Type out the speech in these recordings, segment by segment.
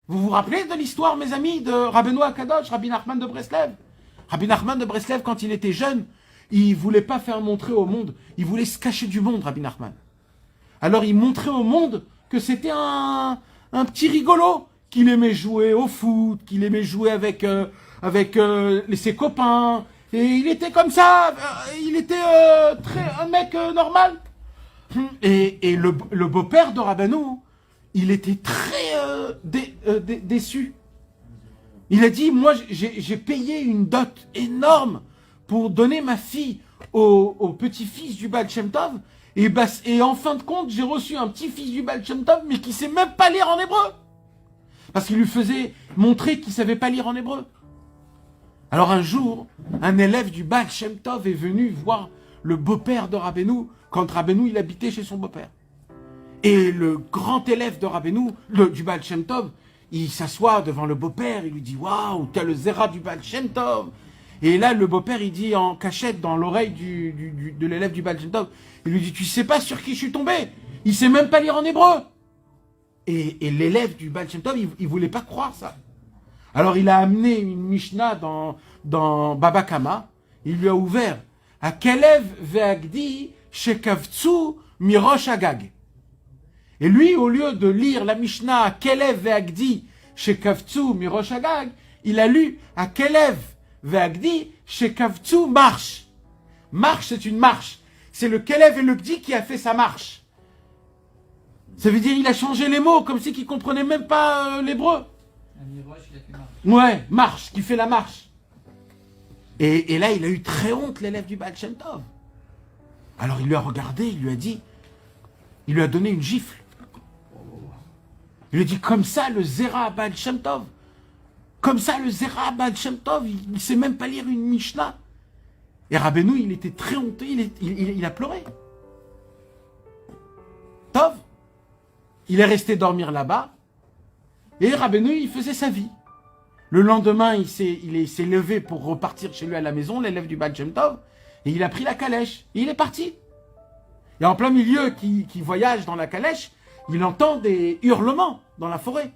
Vous vous rappelez de l'histoire, mes amis, de Rabbeinu Akadosh, Rabbi Nachman de Breslev? Rabbi Nachman de Breslev, quand il était jeune, il voulait pas faire montrer au monde, il voulait se cacher du monde, Rabbi Nachman. Alors il montrait au monde que c'était un petit rigolo, qu'il aimait jouer au foot, qu'il aimait jouer avec ses copains, et il était comme ça, il était un mec normal. Et le beau-père de Rabbeinu, il était très déçu. Il a dit, moi j'ai payé une dot énorme pour donner ma fille au petit-fils du Baal Shem Tov, et en fin de compte, j'ai reçu un petit-fils du Baal Shem Tov, mais qui sait même pas lire en hébreu. Parce qu'il lui faisait montrer qu'il savait pas lire en hébreu. Alors un jour, un élève du Baal Shem Tov est venu voir le beau-père de Rabbeinu, quand Rabbeinu il habitait chez son beau-père. Et le grand élève de Rabbeinu, du Baal Shem Tov, il s'assoit devant le beau-père, il lui dit « Waouh, t'as le zéra du Baal Shem Tov !» Et là, le beau-père, il dit en cachette dans l'oreille de l'élève du Baal Shem Tov, il lui dit « Tu sais pas sur qui je suis tombé? Il sait même pas lire en hébreu !» Et l'élève du Baal Shem Tov, il voulait pas croire ça. Alors il a amené une Mishnah dans Baba Kama, il lui a ouvert « Akelev ve'agdi shekavtsu mirosh agag » Et lui, au lieu de lire la Mishnah « Akelev ve'agdi shekavtsu mirosh agag », il a lu « Akelev ve'agdi shekavtsu marche ». Marche, c'est une marche. C'est le Kelev et le Gdi qui a fait sa marche. Ça veut dire il a changé les mots, comme si qu'il comprenait même pas l'hébreu. Un miroche, il a fait marche. Ouais, marche, qui fait la marche. Et là, il a eu très honte, l'élève du Baal Shem Tov. Alors il lui a regardé, il lui a dit, il lui a donné une gifle. Il lui a dit, comme ça, le Zera Baal Shem Tov. Comme ça, le Zera Baal Shem Tov, il ne sait même pas lire une Mishnah. Et Rabbeinu, il était très honteux, il a pleuré. Tov, il est resté dormir là-bas. Et Rabbeinu, il faisait sa vie. Le lendemain, il s'est levé pour repartir chez lui à la maison, l'élève du Baal Shem Tov, et il a pris la calèche, et il est parti. Et en plein milieu, qui voyage dans la calèche, il entend des hurlements dans la forêt.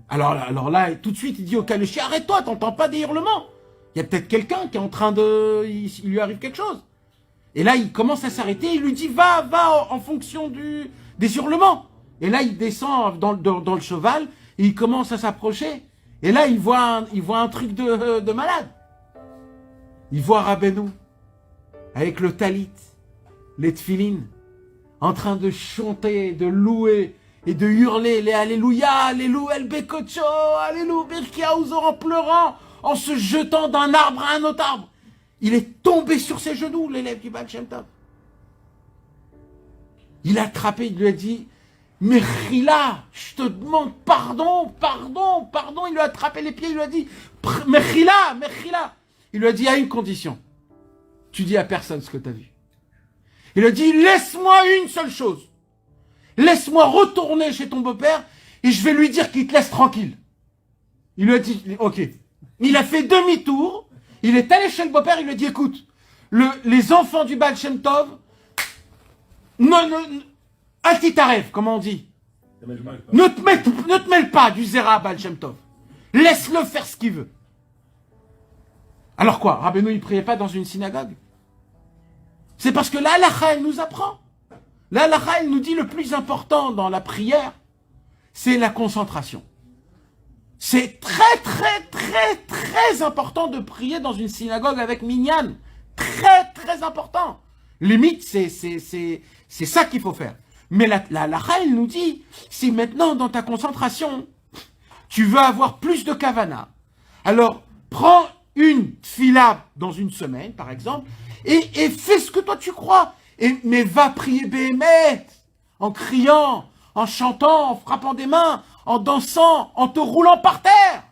Alors là, tout de suite, il dit au caléchier, arrête-toi, t'entends pas des hurlements. Il y a peut-être quelqu'un qui est en train de... Il lui arrive quelque chose. Et là, il commence à s'arrêter, il lui dit, va en fonction des hurlements. Et là, il descend dans le cheval, et il commence à s'approcher. Et là, il voit un truc de malade. Il voit Rabbeinu, avec le talit, les tfilines, en train de chanter, de louer, et de hurler les Alléluia, Alléluia, El Bekocho, Alléluia, Birkiaouzor, en pleurant, en se jetant d'un arbre à un autre arbre. Il est tombé sur ses genoux, l'élève du Baal Shem Tov. Il l'a attrapé, il lui a dit, Mechila, je te demande pardon. Il lui a attrapé les pieds, il lui a dit, Mechila. Il lui a dit, il y a une condition. Tu dis à personne ce que tu as vu. Il lui a dit, laisse-moi une seule chose. Laisse-moi retourner chez ton beau-père et je vais lui dire qu'il te laisse tranquille. Il lui a dit, ok. Il a fait demi-tour, il est allé chez le beau-père, il lui a dit, écoute, les enfants du Baal Shem Tov, Altitarev, comment on dit? Ne te mêle pas du Zera Baal Shem Tov. Laisse-le faire ce qu'il veut. Alors quoi? Rabbeinu, il priait pas dans une synagogue? C'est parce que la halakha, elle nous apprend. La halakha, elle nous dit le plus important dans la prière, c'est la concentration. C'est très important de prier dans une synagogue avec minyan. Très important. Limite, c'est ça qu'il faut faire. Mais la halakha, elle nous dit, si maintenant dans ta concentration, tu veux avoir plus de kavana, alors prends une tfila dans une semaine, par exemple, et fais ce que toi tu crois. Mais va prier Béhémet, en criant, en chantant, en frappant des mains, en dansant, en te roulant par terre.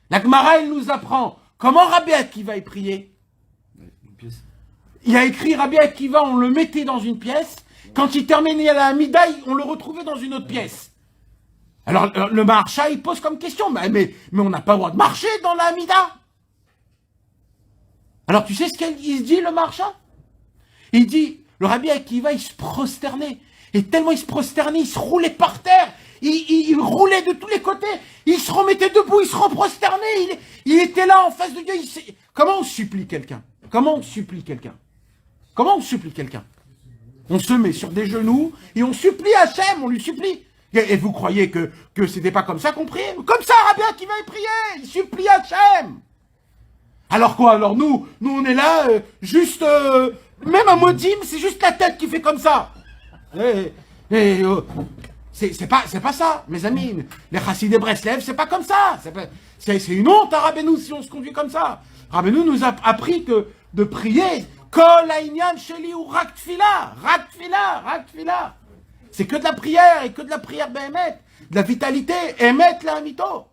La Gemara, elle nous apprend comment Rabbi Akiva y prier. Il a écrit Rabbi Akiva, on le mettait dans une pièce. Quand il terminait la Hamida, on le retrouvait dans une autre pièce. Alors le Maharsha, il pose comme question, mais on n'a pas le droit de marcher dans la Hamida. Alors tu sais ce qu'il dit le Maharsha? Il dit, le Rabbi Akiva, il se prosternait. Et tellement il se prosternait, il se roulait par terre. il roulait de tous les côtés, il se remettait debout, il se reprosternait, il était là en face de Dieu. Comment on supplie quelqu'un? Comment on supplie quelqu'un? Comment on supplie quelqu'un? On se met sur des genoux et on supplie Hachem, on lui supplie. Et vous croyez que c'était pas comme ça qu'on priait? Comme ça, Rabbi qui va y prier, il supplie Hachem. Alors quoi? Alors nous on est là, juste, même un modim, c'est juste la tête qui fait comme ça. C'est pas ça, mes amis. Les chassidés Breslev, c'est pas comme ça. C'est une honte à Rabbeinu si on se conduit comme ça. Rabbeinu nous a appris que de prier, Kol Aïnyan Sheli ou Rak Tfila, Rak Tfila, Rak Tfila. C'est que de la prière et que de la prière Behemet, de la vitalité, Emet la Amito.